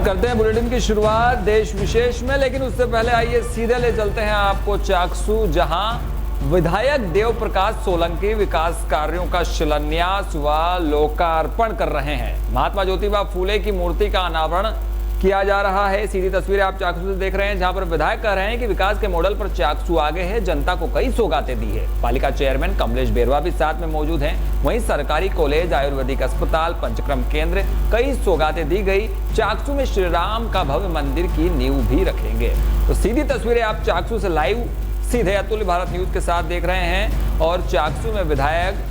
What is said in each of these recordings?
और करते हैं बुलेटिन की शुरुआत देश विशेष में, लेकिन उससे पहले आइए सीधे ले चलते हैं आपको चाकसू, जहां विधायक देव प्रकाश सोलंकी विकास कार्यों का शिलान्यास व लोकार्पण कर रहे हैं। महात्मा ज्योतिबा फूले की मूर्ति का अनावरण किया जा रहा है। सीधी तस्वीरें आप चाकसू से देख रहे हैं, जहां पर विधायक कह रहे हैं कि विकास के मॉडल पर चाकसू आगे है, जनता को कई सौगातें दी है। पालिका चेयरमैन कमलेश बेरवा भी साथ में मौजूद हैं। वहीं सरकारी कॉलेज, आयुर्वेदिक अस्पताल, पंचक्रम केंद्र, कई सौगातें दी गई। चाकसू में श्री राम का भव्य मंदिर की नींव भी रखेंगे। तो सीधी तस्वीरें आप चाकसू से लाइव सीधे अतुल्य भारत न्यूज के साथ देख रहे हैं। और चाकसू में विधायक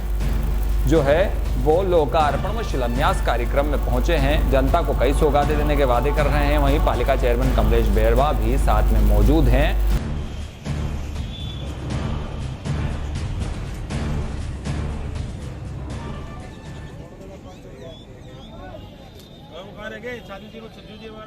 जो है वो लोकार्पण व शिलान्यास कार्यक्रम में पहुंचे हैं। जनता को कई सौगातें देने के वादे कर रहे हैं। वहीं पालिका चेयरमैन कमलेश बेरवा भी साथ में मौजूद हैं।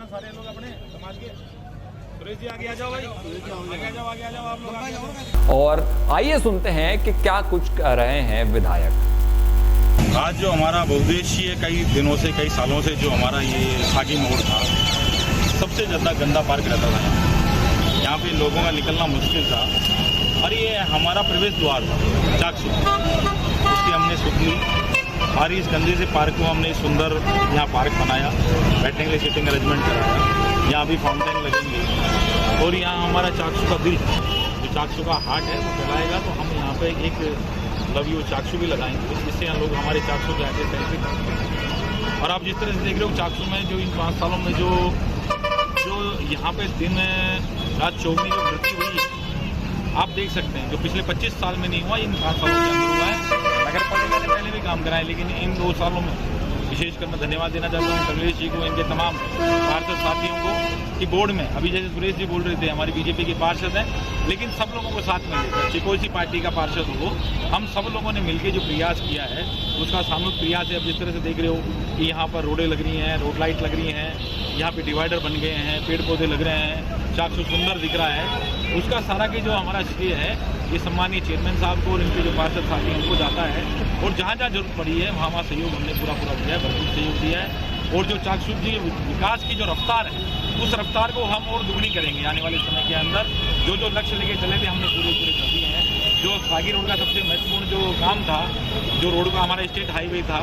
सारे लोग अपने समाज के आगे आ जाओ भाई, आगे आ जाओ आप लोग। और आइए सुनते हैं कि क्या कुछ कह रहे हैं विधायक। आज जो हमारा बहुउद्देशीय कई दिनों से, कई सालों से जो हमारा ये सागी मोड़ था, सबसे ज़्यादा गंदा पार्क रहता था। यहाँ पे लोगों का निकलना मुश्किल था और ये हमारा प्रवेश द्वार था चाकसू, उसकी हमने सुध ली और इस गंदे से पार्क को हमने सुंदर यहाँ पार्क बनाया, बैठने के लिए सीटिंग अरेंजमेंट कराया। यहाँ भी फाउंटेन लगेंगे और यहाँ हमारा चाकसू का दिल, जो चाकसू का हार्ट है, वो चलाएगा। तो हम यहाँ पे एक लव यू चाकसू भी लगाएंगे, जिससे यहाँ लोग हमारे चाकसू के आगे सेल्फी करेंगे। और आप जिस तरह से देख रहे हो चाकसू में जो इन 5 सालों में जो यहाँ पे दिन रात चौगनी जो वृद्धि हुई है, आप देख सकते हैं। जो पिछले 25 साल में नहीं हुआ, इन 5 सालों के अंदर हुआ है। नगर पालिका ने पहले भी काम कराए, लेकिन इन 2 सालों में विशेषकर मैं धन्यवाद देना चाहता हूँ कमलेश जी को, इनके तमाम पार्षद साथियों को कि बोर्ड में अभी जैसे सुरेश जी बोल रहे थे हमारी बीजेपी के पार्षद हैं, लेकिन सब लोगों को साथ में लेकर, चाहे कोई सी पार्टी का पार्षद हो, हम सब लोगों ने मिलकर जो प्रयास किया है उसका सामूहिक प्रयास है। अब जिस तरह से देख रहे हो कि यहाँ पर रोडें लग रही हैं, रोड लाइट लग रही हैं, यहाँ पे डिवाइडर बन गए हैं, पेड़ पौधे लग रहे हैं, चाकसू सुंदर दिख रहा है। उसका सारा के जो हमारा श्रेय है ये सम्मानीय चेयरमैन साहब को और इनके जो पार्षद साथी हैं उनको जाता है। और जहाँ जहाँ जरूरत पड़ी है वहाँ सहयोग हमने पूरा दिया है, भरपूर सहयोग दिया है। और जो चाकसू की विकास की जो रफ्तार है, उस रफ्तार को हम और दुगनी करेंगे आने वाले समय के अंदर। जो लक्ष्य लेके चले थे हमने पूरे कर दिए हैं। जो फागी रोड का सबसे महत्वपूर्ण जो काम था, जो रोड का हमारा स्टेट हाईवे था,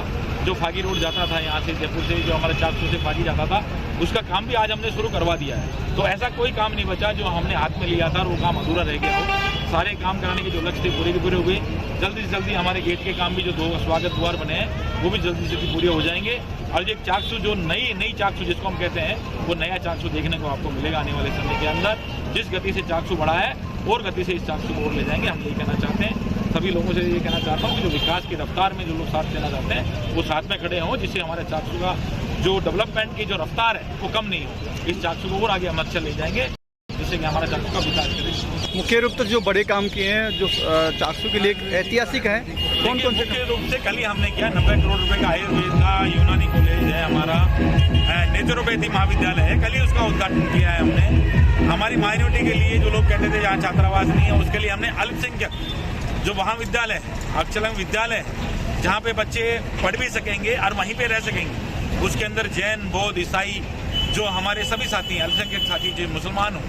जो फागी रोड जाता था यहाँ से जयपुर से, जो हमारे चाकसू से फागी जाता था, उसका काम भी आज हमने शुरू करवा दिया है। तो ऐसा कोई काम नहीं बचा जो हमने हाथ में लिया था और वो काम अधूरा रह गया हो। सारे काम कराने के जो लक्ष्य थे पूरे के पूरे हुए। जल्दी से जल्दी हमारे गेट के काम भी जो 2 स्वागत द्वार बने हैं वो भी जल्दी से जल्दी पूरे हो जाएंगे। और एक चाकसू जो नई चाकसू जिसको हम कहते हैं, वो नया चाकसू देखने को आपको मिलेगा आने वाले समय के अंदर। जिस गति से चाकसू बढ़ा है और गति से इस चाकसू को और ले जाएंगे। हम ये कहना चाहते हैं, सभी लोगों से ये कहना चाहता हूँ कि जो विकास की रफ्तार में जो लोग साथ देना चाहते हैं वो साथ में खड़े हों, जिससे हमारे चाकसू का जो डेवलपमेंट की जो रफ्तार है वो कम नहीं हो। इस चाकसू को और आगे हम अच्छा ले जाएंगे, जिससे कि हमारा चाकसू का विकास करें। मुख्य रूप से जो बड़े काम किए हैं जो चाकसू के लिए ऐतिहासिक हैं, कौन कौन से? मुख्य रूप से कल ही हमने किया 90 करोड़ रुपए का आयुर्वेद का यूनानी कॉलेज है, हमारा नेचुरोपैथी महाविद्यालय है, कल ही उसका उद्घाटन किया है हमने। हमारी माइनॉरिटी के लिए जो लोग कहते थे जहाँ छात्रावास नहीं है, उसके लिए हमने अल्पसंख्यक जो महाविद्यालय है, अक्षरंग विद्यालय, जहाँ पे बच्चे पढ़ भी सकेंगे और वहीं पे रह सकेंगे। उसके अंदर जैन, बौद्ध, ईसाई जो हमारे सभी साथी हैं, अल्पसंख्यक साथी, जो मुसलमान हो,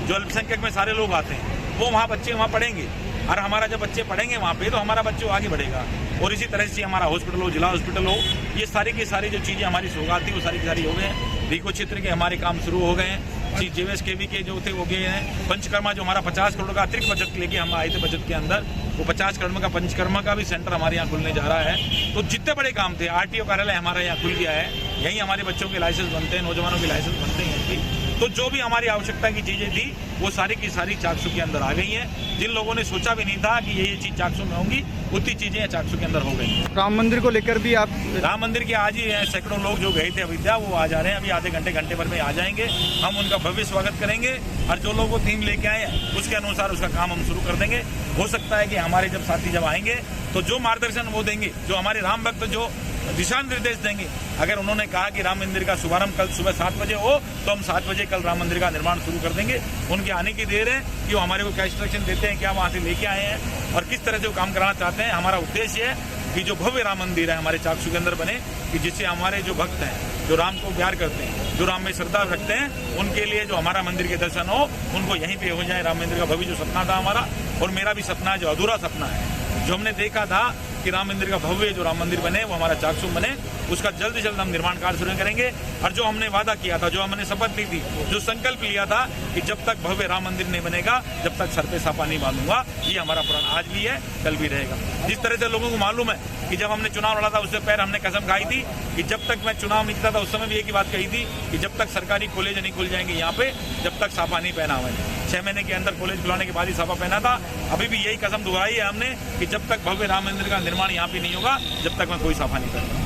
जो अल्पसंख्यक में सारे लोग आते हैं, वो वहाँ बच्चे वहाँ पढ़ेंगे। और हमारा जब बच्चे पढ़ेंगे वहाँ पे तो हमारा बच्चों आगे बढ़ेगा। और इसी तरह से हमारा हॉस्पिटल हो, जिला हॉस्पिटल हो, ये सारी की सारी जो चीज़ें हमारी सौगात थी वो सारी की सारी हो गए हैं। रीको क्षेत्र के हमारे काम शुरू हो गए हैं। JVSKV के जो थे वो गए हैं। पंचकर्मा जो हमारा 50 करोड़ का अतिरिक्त बजट लेके हम आए थे बजट के अंदर, वो 50 करोड़ का पंचकर्मा का भी सेंटर हमारे यहाँ खुलने जा रहा है। तो जितने बड़े काम थे, RTO कार्यालय हमारा यहाँ खुल गया है, यहीं हमारे बच्चों के लाइसेंस बनते हैं, नौजवानों के लाइसेंस बनते हैं। तो जो भी हमारी आवश्यकता की चीज़ें थी वो सारी की सारी चाकसू के अंदर आ गई हैं। जिन लोगों ने सोचा भी नहीं था कि ये चीज़ चाकसू में होंगी, उतनी चीज़ें चाकसू के अंदर हो गई। राम मंदिर को लेकर भी आप? राम मंदिर के आज ही सैकड़ों लोग जो गए थे अयोध्या, वो आ जा रहे हैं। अभी आधे घंटे भर में आ जाएंगे। हम उनका भव्य स्वागत करेंगे और जो लोग वो थीम लेके आए हैं उसके अनुसार उसका काम हम शुरू कर देंगे। हो सकता है कि हमारे जब साथी जब आएंगे तो जो मार्गदर्शन वो देंगे, जो हमारे राम भक्त जो दिशा निर्देश देंगे, अगर उन्होंने कहा कि राम मंदिर का शुभारंभ कल सुबह 7 बजे हो तो हम 7 बजे कल राम मंदिर का निर्माण शुरू कर देंगे। उनके आने की देर है कि वो हमारे को क्या इंस्ट्रक्शन देते हैं, क्या वहाँ से लेके आए हैं और किस तरह से वो काम कराना चाहते हैं। हमारा उद्देश्य है कि जो भव्य राम मंदिर है हमारे चाकसू के अंदर बने, कि जिससे हमारे जो भक्त हैं जो राम को प्यार करते हैं, जो राम में श्रद्धा रखते हैं, उनके लिए जो हमारा मंदिर के दर्शन हो, उनको यहीं पे हो जाए। राम मंदिर का भव्य जो सपना था हमारा, और मेरा भी सपना है, जो अधूरा सपना है, जो हमने देखा था कि राम मंदिर का भव्य जो राम मंदिर बने, वो हमारा चाकसू बने, उसका जल्द से जल्द हम निर्माण कार्य शुरू करेंगे। और जो हमने वादा किया था, जो हमने शपथ ली थी, जो संकल्प लिया था कि जब तक भव्य राम मंदिर नहीं बनेगा, जब तक सर पे सापा नहीं बांधूंगा, ये हमारा प्रण आज भी है, कल भी रहेगा। जिस तरह से लोगों को मालूम है कि जब हमने चुनाव लड़ा था, उससे पहले हमने कसम खाई थी कि जब तक मैं चुनाव नहीं जीता था, उस समय भी एक ही बात कही थी कि जब तक सरकारी कॉलेज नहीं खुल जाएंगे यहाँ पे, जब तक सापा नहीं पहना हुआ है। 6 महीने के अंदर कॉलेज खुलाने के बाद ही सापा पहना था। अभी भी यही कसम दोहराई है हमने कि जब तक भव्य राम मंदिर का निर्माण यहाँ पे नहीं होगा, जब तक मैं कोई साफा नहीं करूँगा।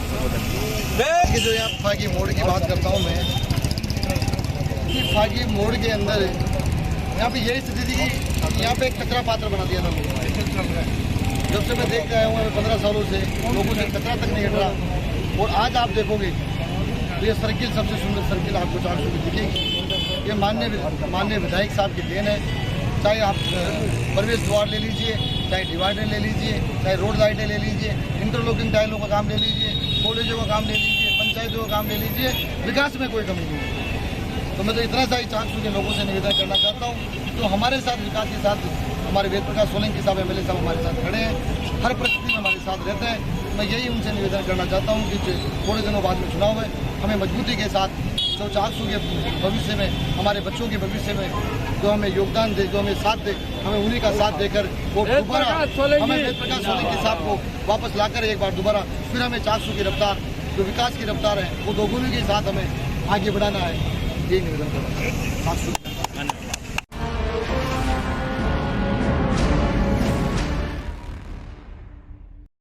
कि जो यहाँ फागी मोड़ की बात करता हूँ मैं, कि फागी मोड़ के अंदर यहाँ पे यही स्थिति थी कि यहाँ पे एक कचरा पात्र बना दिया था लोगों। जब से मैं देख रहा हूँ 15 सालों से लोगों से कचरा तक नहीं हट रहा। और आज आप देखोगे तो ये सर्किल सबसे सुंदर सर्किल आपको चाकसू में दिखेगी। ये माननीय विधायक साहब की देन है। चाहे आप प्रवेश द्वार ले लीजिए, चाहे डिवाइडर ले लीजिए, चाहे रोड लाइटें ले लीजिए, इंटरलॉकिंग टाइलों का काम ले लीजिए, कॉलेजों का काम ले लीजिए, पंचायतों का काम ले लीजिए, विकास में कोई कमी नहीं है। तो मैं तो इतना सा ही चाकसू के लोगों से निवेदन करना चाहता हूँ, तो हमारे साथ विकास के साथ हमारे वेद प्रकाश सोलंकी साहब MLA साहब हमारे साथ खड़े हैं, हर परिस्थिति में हमारे साथ रहते हैं। मैं यही उनसे निवेदन करना चाहता हूँ कि थोड़े दिनों बाद में चुनाव है, हमें मजबूती के साथ जो चाकसू के भविष्य में, हमारे बच्चों के भविष्य में जो हमें योगदान दे, जो हमें साथ दे, हमें उन्हीं का साथ देकर वो दोबारा हमें वेद प्रकाश सोलंकी साहब को वापस लाकर एक बार दोबारा फिर हमें चाकसू की रफ्तार, जो विकास की रफ्तार है, वो दोगुनी के साथ हमें आगे बढ़ाना है। यही निवेदन करना चाकसू।